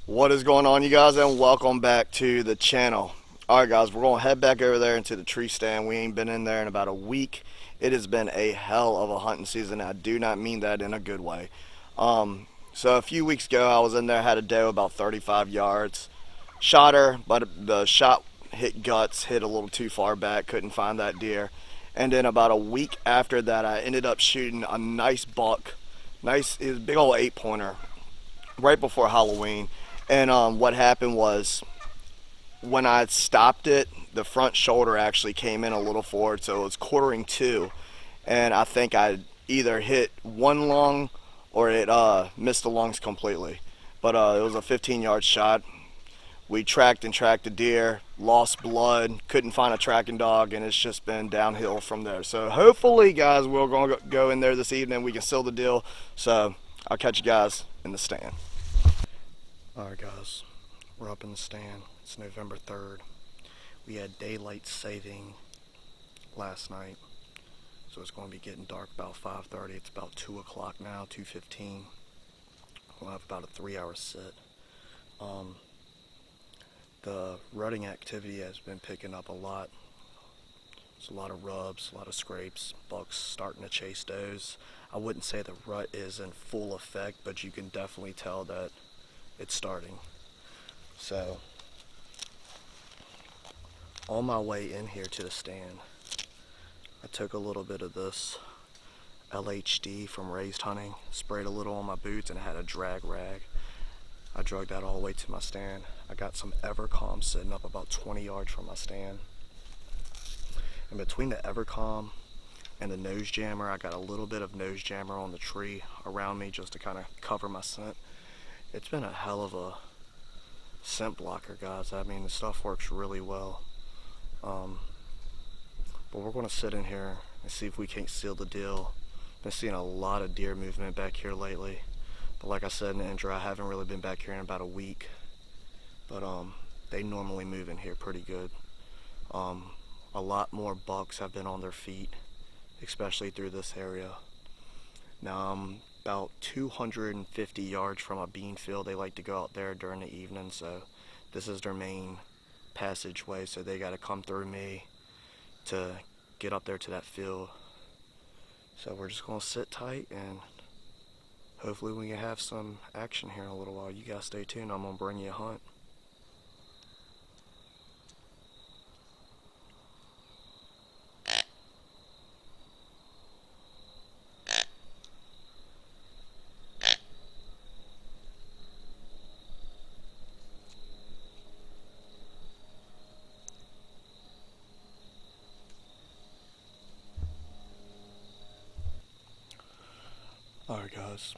What is going on, you guys, and welcome back to the channel. Alright guys, we're going to head back over there into the tree stand. We ain't been in there in about a week. It has been a hell of a hunting season. I do not mean that in a good way. So a few weeks ago I was in there, had a doe about 35 yards. Shot her, but the shot hit guts, hit a little too far back, couldn't find that deer. And then about a week after that I ended up shooting a nice buck. It was a big old 8-pointer right before Halloween. And what happened was when I stopped it, the front shoulder actually came in a little forward, so it was quartering two. And I think I either hit one lung or it missed the lungs completely. But it was a 15-yard shot. We tracked the deer, lost blood, couldn't find a tracking dog, and it's just been downhill from there. So hopefully, guys, we're going to go in there this evening. We can seal the deal. So I'll catch you guys in the stand. Alright guys, we're up in the stand. It's November 3rd. We had daylight saving last night, so it's going to be getting dark about 5:30. It's about 2 o'clock now, 2:15. We'll have about a 3-hour sit. The rutting activity has been picking up a lot. There's a lot of rubs, a lot of scrapes, bucks starting to chase does. I wouldn't say the rut is in full effect, but you can definitely tell that it's starting. So on my way in here to the stand, I took a little bit of this LHD from Raised Hunting, sprayed a little on my boots, and I had a drag rag. I dragged that all the way to my stand. I got some Evercalm sitting up about 20 yards from my stand. And between the Evercalm and the nose jammer, I got a little bit of nose jammer on the tree around me just to kind of cover my scent. It's been a hell of a scent blocker, guys. I mean, the stuff works really well. But we're going to sit in here and see if we can't seal the deal. Been seeing a lot of deer movement back here lately. But like I said in the intro, I haven't really been back here in about a week. But they normally move in here pretty good. A lot more bucks have been on their feet, especially through this area. Now I'm about 250 yards from a bean field. They like to go out there during the evening, so this is their main passageway, so they got to come through me to get up there to that field. So we're just going to sit tight and hopefully we can have some action here in a little while. You guys stay tuned. I'm going to bring you a hunt. Alright guys,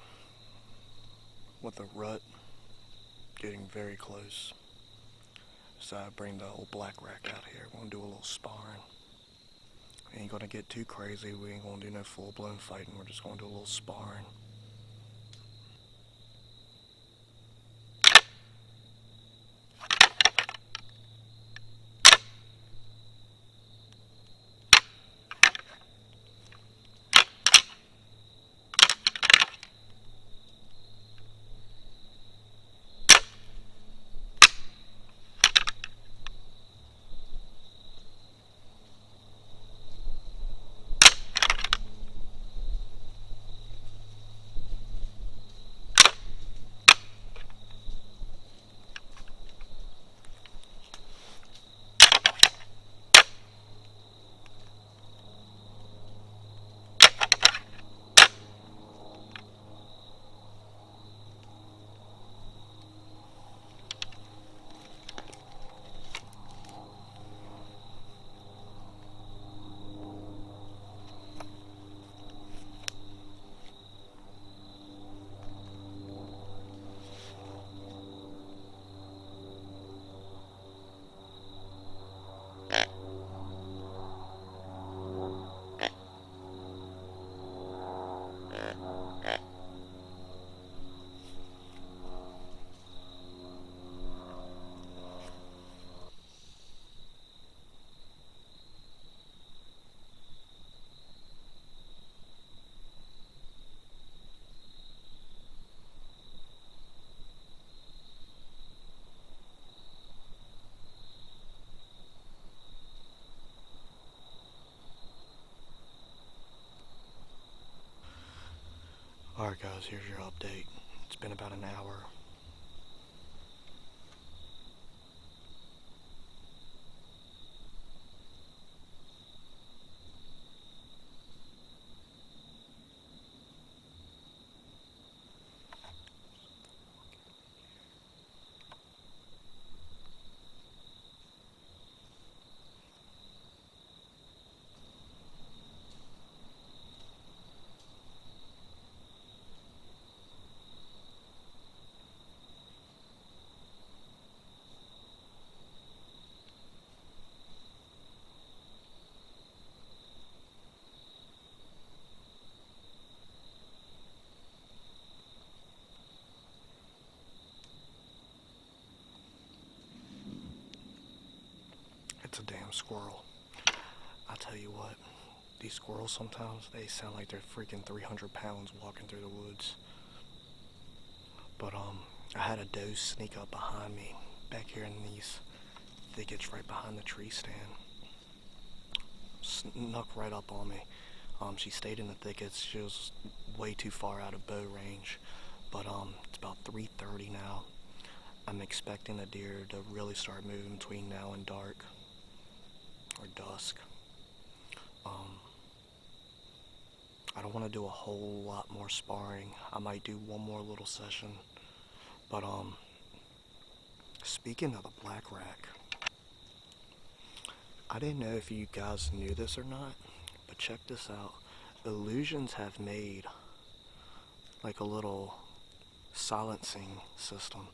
with the rut getting very close, so I bring the old black rack out here. We're going to do a little sparring. We ain't going to get too crazy. We ain't going to do no full-blown fighting. We're just going to do a little sparring. Alright guys, here's your update. It's been about an hour. It's a damn squirrel. I tell you what, these squirrels sometimes, they sound like they're freaking 300 pounds walking through the woods. But I had a doe sneak up behind me, back here in these thickets right behind the tree stand. Snuck right up on me. She stayed in the thickets. She was way too far out of bow range. But it's about 3:30 now. I'm expecting the deer to really start moving between now and dark or dusk. I don't want to do a whole lot more sparring. I might do one more little session. But speaking of the black rack, I didn't know if you guys knew this or not, but check this out. Illusions have made like a little silencing system.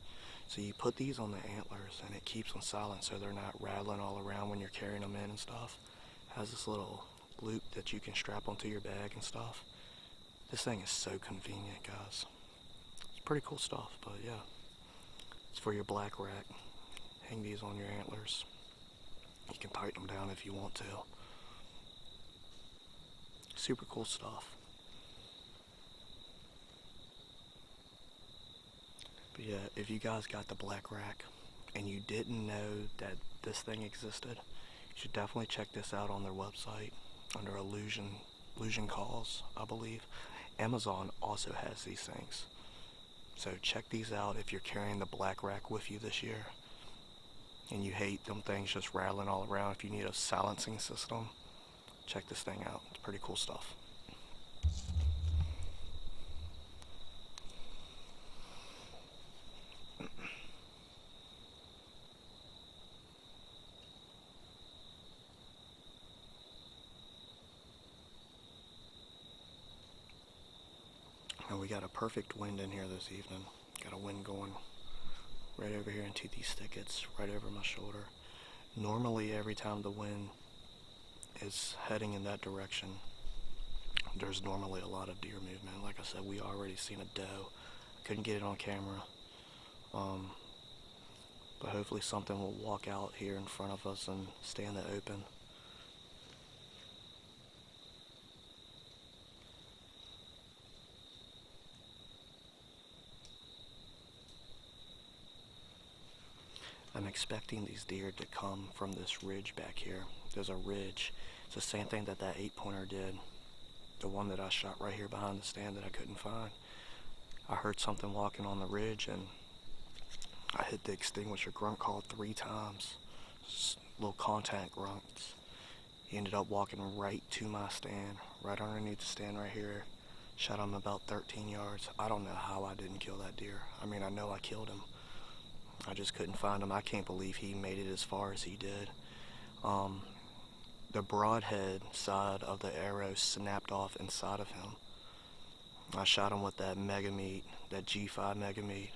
So you put these on the antlers and it keeps them silent so they're not rattling all around when you're carrying them in and stuff. It has this little loop that you can strap onto your bag and stuff. This thing is so convenient, guys. It's pretty cool stuff, but yeah. It's for your black rack. Hang these on your antlers. You can tighten them down if you want to. Super cool stuff. But yeah, if you guys got the black rack and you didn't know that this thing existed, you should definitely check this out on their website under Illusion Calls, I believe. Amazon also has these things. So check these out if you're carrying the black rack with you this year and you hate them things just rattling all around. If you need a silencing system, check this thing out. It's pretty cool stuff. And we got a perfect wind in here this evening. Got a wind going right over here into these thickets, right over my shoulder. Normally, every time the wind is heading in that direction, there's normally a lot of deer movement. Like I said, we already seen a doe. Couldn't get it on camera. But hopefully something will walk out here in front of us and stay in the open. I'm expecting these deer to come from this ridge back here. There's a ridge. It's the same thing that 8-pointer did. The one that I shot right here behind the stand that I couldn't find. I heard something walking on the ridge and I hit the extinguisher grunt call 3 times. Just little contact grunts. He ended up walking right to my stand, right underneath the stand right here. Shot him about 13 yards. I don't know how I didn't kill that deer. I mean, I know I killed him. I just couldn't find him. I can't believe he made it as far as he did. The broadhead side of the arrow snapped off inside of him. I shot him with that Mega Meat, that G5 Mega Meat.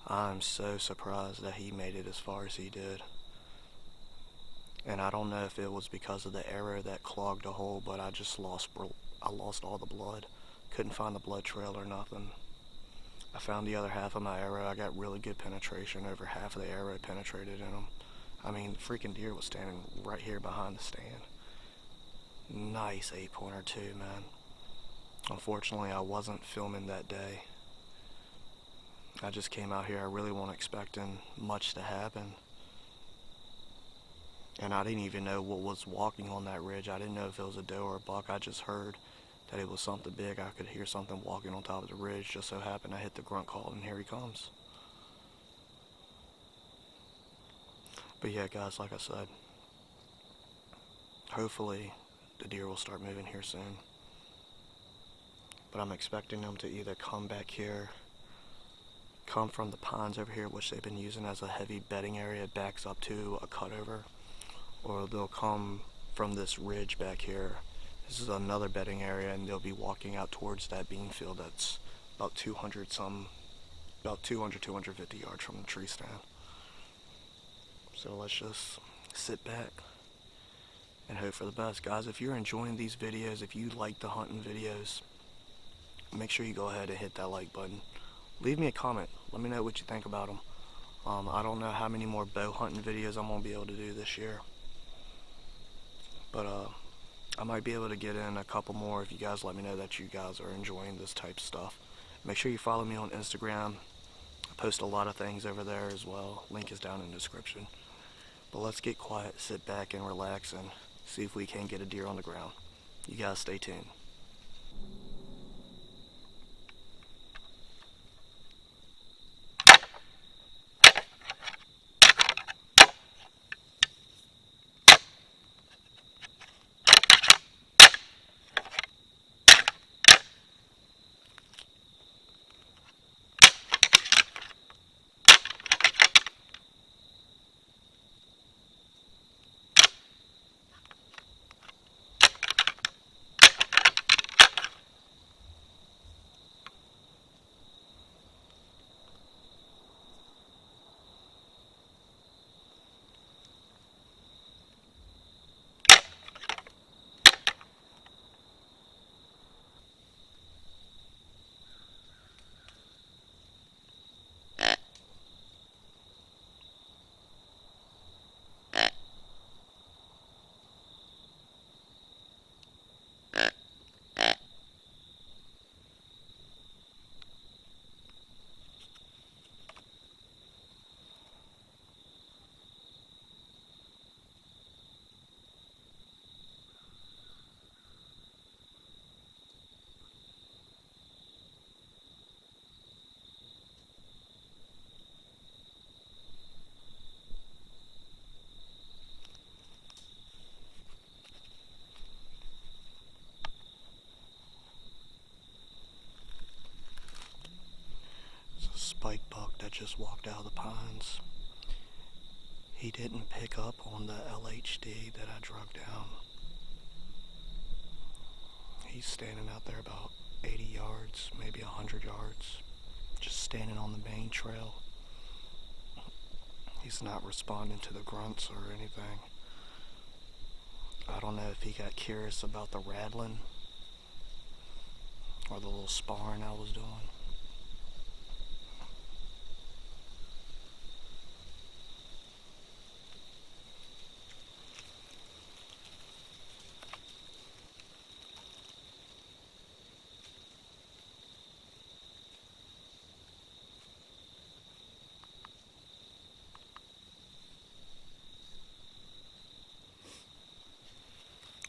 I'm so surprised that he made it as far as he did. And I don't know if it was because of the arrow that clogged a hole, but I lost all the blood. Couldn't find the blood trail or nothing. I found the other half of my arrow. I got really good penetration. Over half of the arrow penetrated in him. I mean, the freaking deer was standing right here behind the stand. Nice 8-pointer too, man. Unfortunately, I wasn't filming that day. I just came out here. I really wasn't expecting much to happen. And I didn't even know what was walking on that ridge. I didn't know if it was a doe or a buck. I just heard that it was something big. I could hear something walking on top of the ridge. Just so happened I hit the grunt call, and here he comes. But yeah, guys, like I said, hopefully the deer will start moving here soon. But I'm expecting them to either come back here, come from the ponds over here, which they've been using as a heavy bedding area, backs up to a cutover, or they'll come from this ridge back here. This is another bedding area, and they'll be walking out towards that bean field that's about 250 yards from the tree stand. So let's just sit back and hope for the best. Guys, if you're enjoying these videos, if you like the hunting videos, make sure you go ahead and hit that like button. Leave me a comment. Let me know what you think about them. I don't know how many more bow hunting videos I'm going to be able to do this year. But I might be able to get in a couple more if you guys let me know that you guys are enjoying this type of stuff. Make sure you follow me on Instagram. I post a lot of things over there as well. Link is down in the description. But let's get quiet, sit back and relax, and see if we can get a deer on the ground. You guys stay tuned. Spike buck that just walked out of the pines. He didn't pick up on the LHD that I drug down. He's standing out there about 80 yards, maybe 100 yards, just standing on the main trail. He's not responding to the grunts or anything. I don't know if he got curious about the rattling or the little sparring I was doing.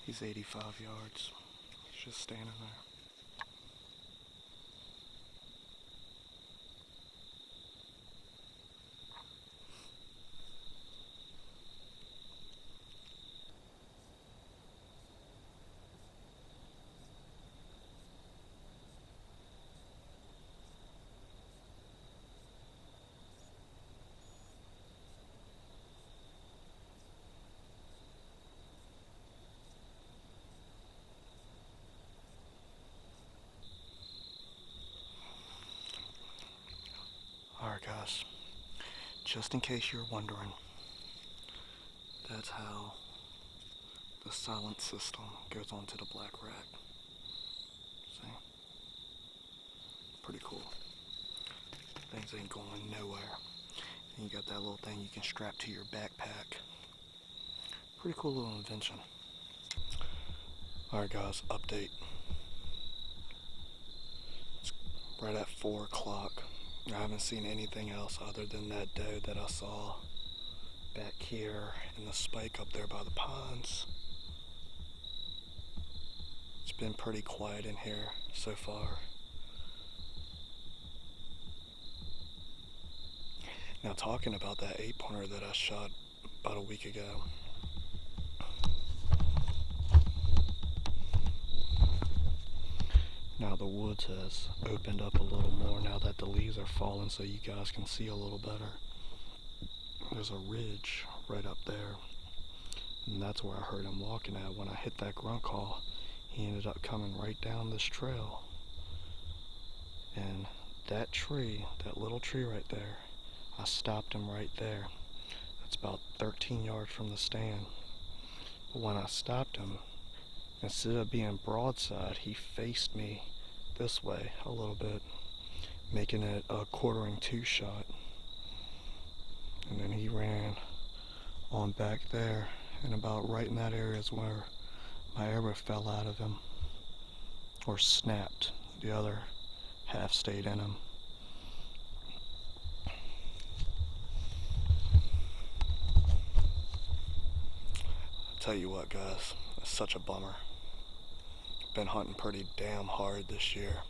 He's 85 yards. He's just standing there. Alright guys, just in case you're wondering, that's how the silent system goes onto the black rat. See? Pretty cool. Things ain't going nowhere. And you got that little thing you can strap to your backpack. Pretty cool little invention. Alright guys, update. It's right at 4 o'clock. I haven't seen anything else other than that doe that I saw back here and the spike up there by the ponds. It's been pretty quiet in here so far. Now, talking about that 8-pointer that I shot about a week ago, now the woods has opened up a little more now that the leaves are falling, so you guys can see a little better. There's a ridge right up there, and that's where I heard him walking at. When I hit that grunt call, he ended up coming right down this trail. And that tree, that little tree right there, I stopped him right there. That's about 13 yards from the stand. But when I stopped him, instead of being broadside, he faced me this way a little bit, making it a quartering 2 shot. And then he ran on back there, and about right in that area is where my arrow fell out of him, or snapped. The other half stayed in him. I'll tell you what, guys, it's such a bummer. Been hunting pretty damn hard this year,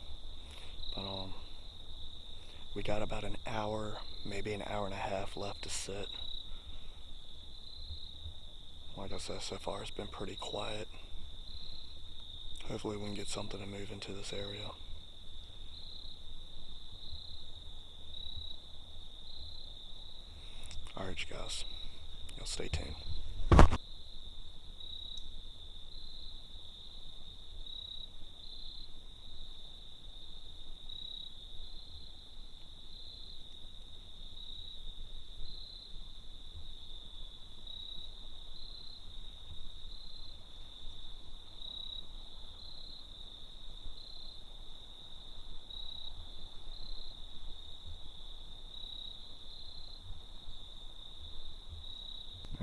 but we got about an hour, maybe an hour and a half left to sit. Like I said, so far it's been pretty quiet. Hopefully we can get something to move into this area. Alright, you guys, y'all stay tuned.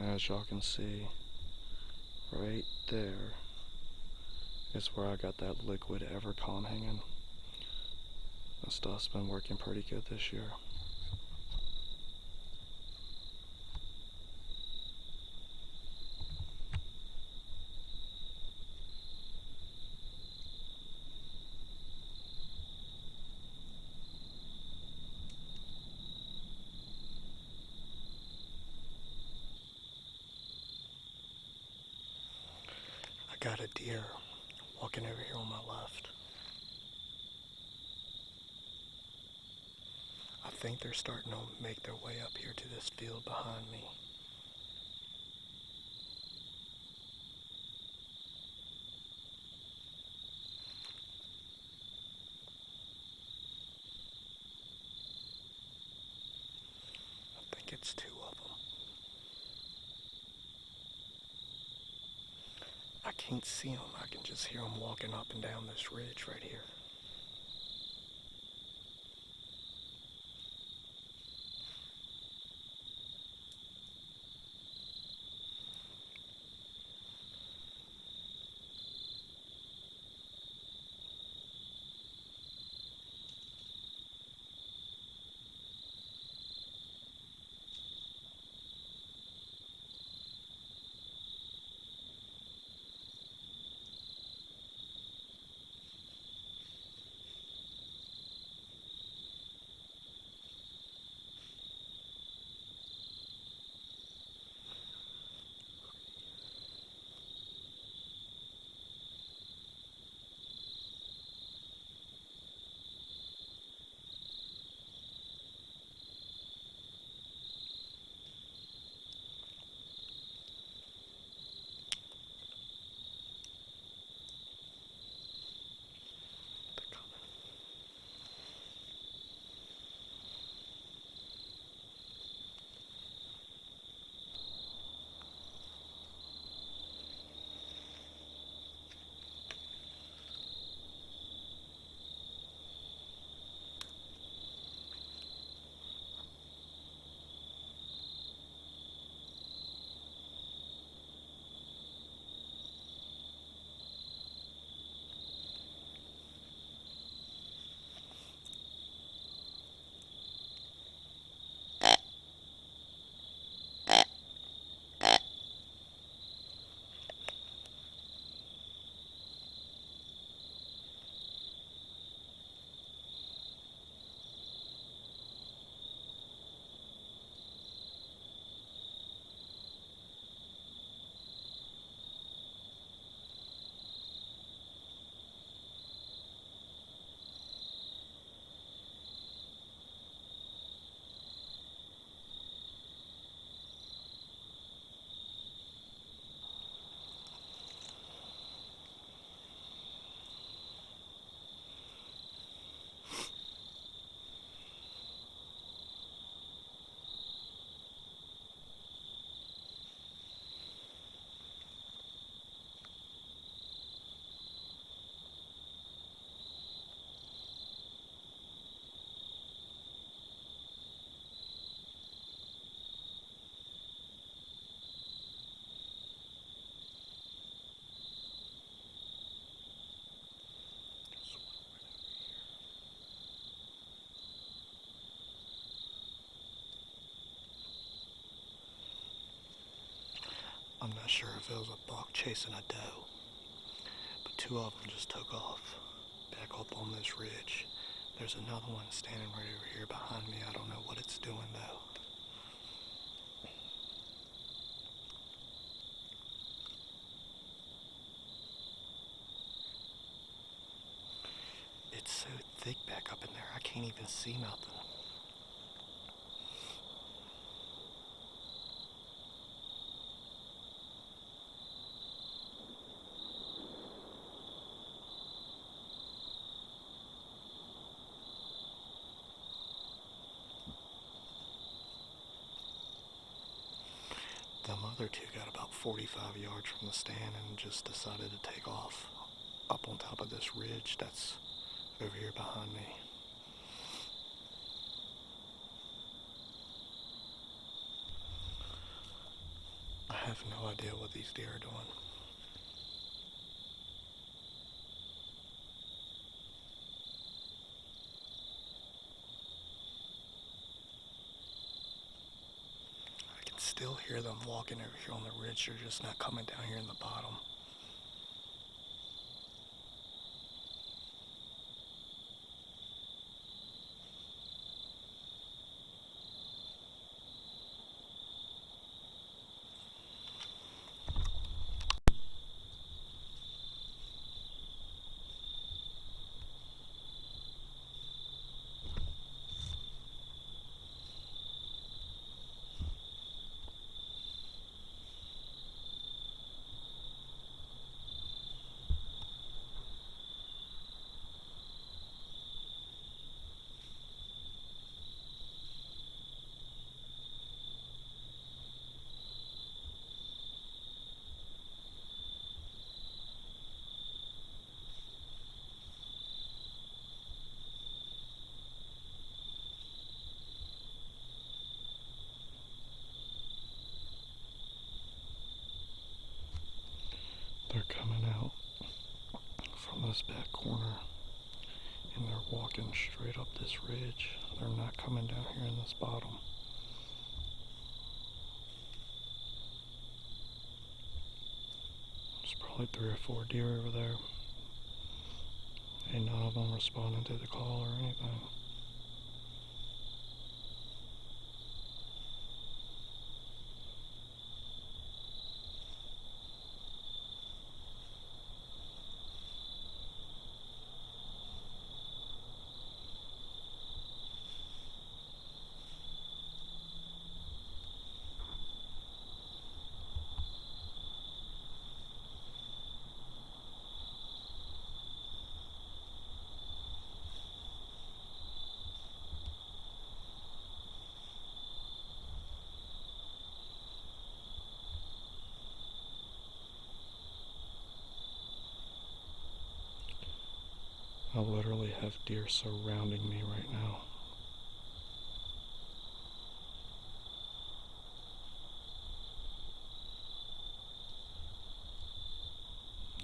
As y'all can see, right there is where I got that liquid Evercon hanging. That stuff's been working pretty good this year. I got a deer walking over here on my left. I think they're starting to make their way up here to this field behind me. I think it's 2 of them. I can't see them. I can just hear them walking up and down this ridge right here. I'm not sure if it was a buck chasing a doe, but two of them just took off back up on this ridge. There's another one standing right over here behind me. I don't know what it's doing though. It's so thick back up in there, I can't even see nothing. Them other two got about 45 yards from the stand and just decided to take off up on top of this ridge that's over here behind me. I have no idea what these deer are doing. I can still hear them walking over here on the ridge. They're just not coming down here in the bottom. They're coming out from this back corner and they're walking straight up this ridge. They're not coming down here in this bottom. There's probably 3 or 4 deer over there. Ain't none of them responding to the call or anything. I literally have deer surrounding me right now.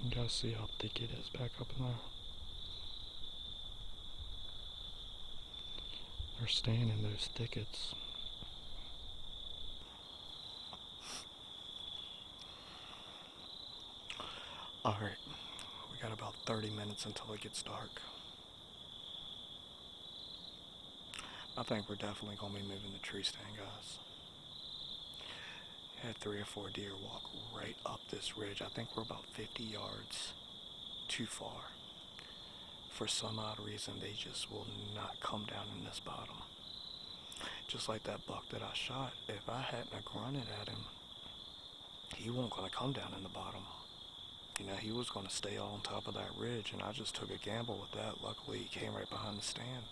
You guys see how thick it is back up in there? They're staying in those thickets. Alright, we got about 30 minutes until it gets dark. I think we're definitely going to be moving the tree stand, guys. Had 3 or 4 deer walk right up this ridge. I think we're about 50 yards too far. For some odd reason, they just will not come down in this bottom. Just like that buck that I shot, if I hadn't have grunted at him, he wasn't going to come down in the bottom. You know, he was going to stay on top of that ridge, and I just took a gamble with that. Luckily, he came right behind the stand.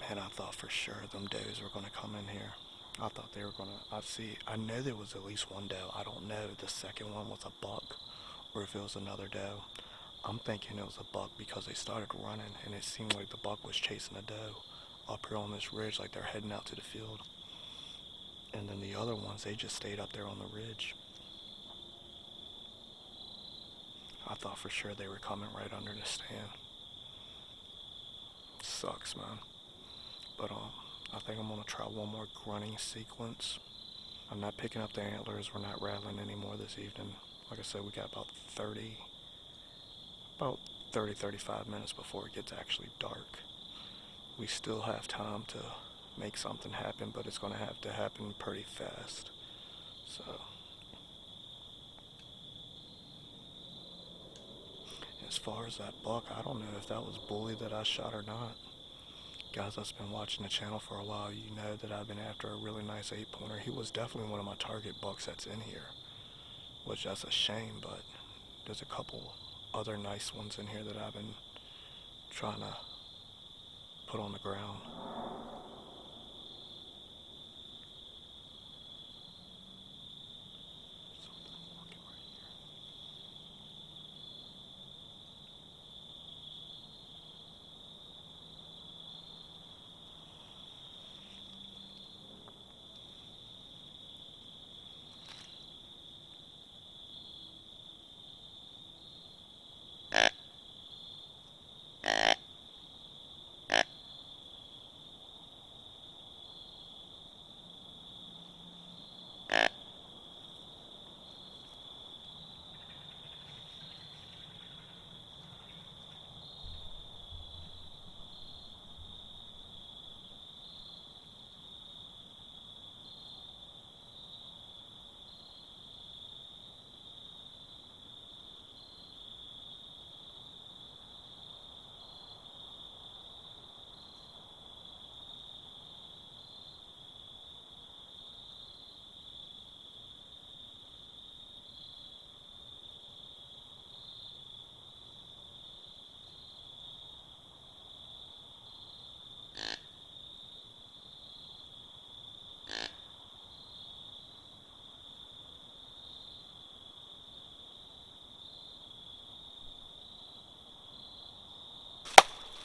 Man, I thought for sure them does were going to come in here. I thought they were going to, I know there was at least one doe. I don't know if the second one was a buck or if it was another doe. I'm thinking it was a buck because they started running, and it seemed like the buck was chasing a doe up here on this ridge, like they're heading out to the field. And then the other ones, they just stayed up there on the ridge. I thought for sure they were coming right under the stand. Sucks, man. But I think I'm gonna try one more grunting sequence. I'm not picking up the antlers. We're not rattling anymore this evening. Like I said, we got about 35 minutes before it gets actually dark. We still have time to make something happen, but it's gonna have to happen pretty fast. So, as far as that buck, I don't know if that was bully that I shot or not. Guys that's been watching the channel for a while, you know that I've been after a really nice 8-pointer. He was definitely one of my target bucks that's in here, which that's a shame, but there's a couple other nice ones in here that I've been trying to put on the ground.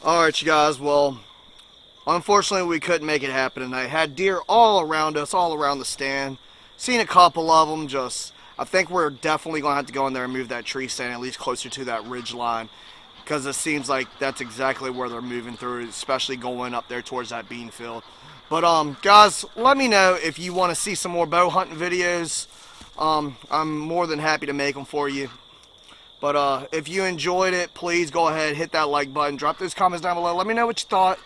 Alright, you guys, well, unfortunately we couldn't make it happen tonight. Had deer all around us, all around the stand. Seen a couple of them, I think we're definitely going to have to go in there and move that tree stand at least closer to that ridge line, because it seems like that's exactly where they're moving through, especially going up there towards that bean field. But guys, let me know if you want to see some more bow hunting videos. I'm more than happy to make them for you. But if you enjoyed it, please go ahead, hit that like button, drop those comments down below, let me know what you thought.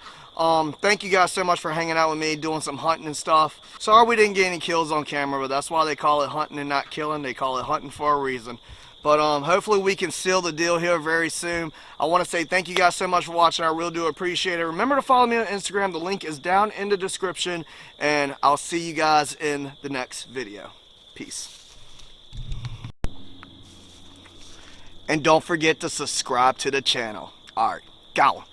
Thank you guys so much for hanging out with me, doing some hunting and stuff. Sorry we didn't get any kills on camera, but that's why they call it hunting and not killing. They call it hunting for a reason. But hopefully we can seal the deal here very soon. I want to say thank you guys so much for watching. I really do appreciate it. Remember to follow me on Instagram. The link is down in the description. And I'll see you guys in the next video. Peace. And don't forget to subscribe to the channel. Alright, go.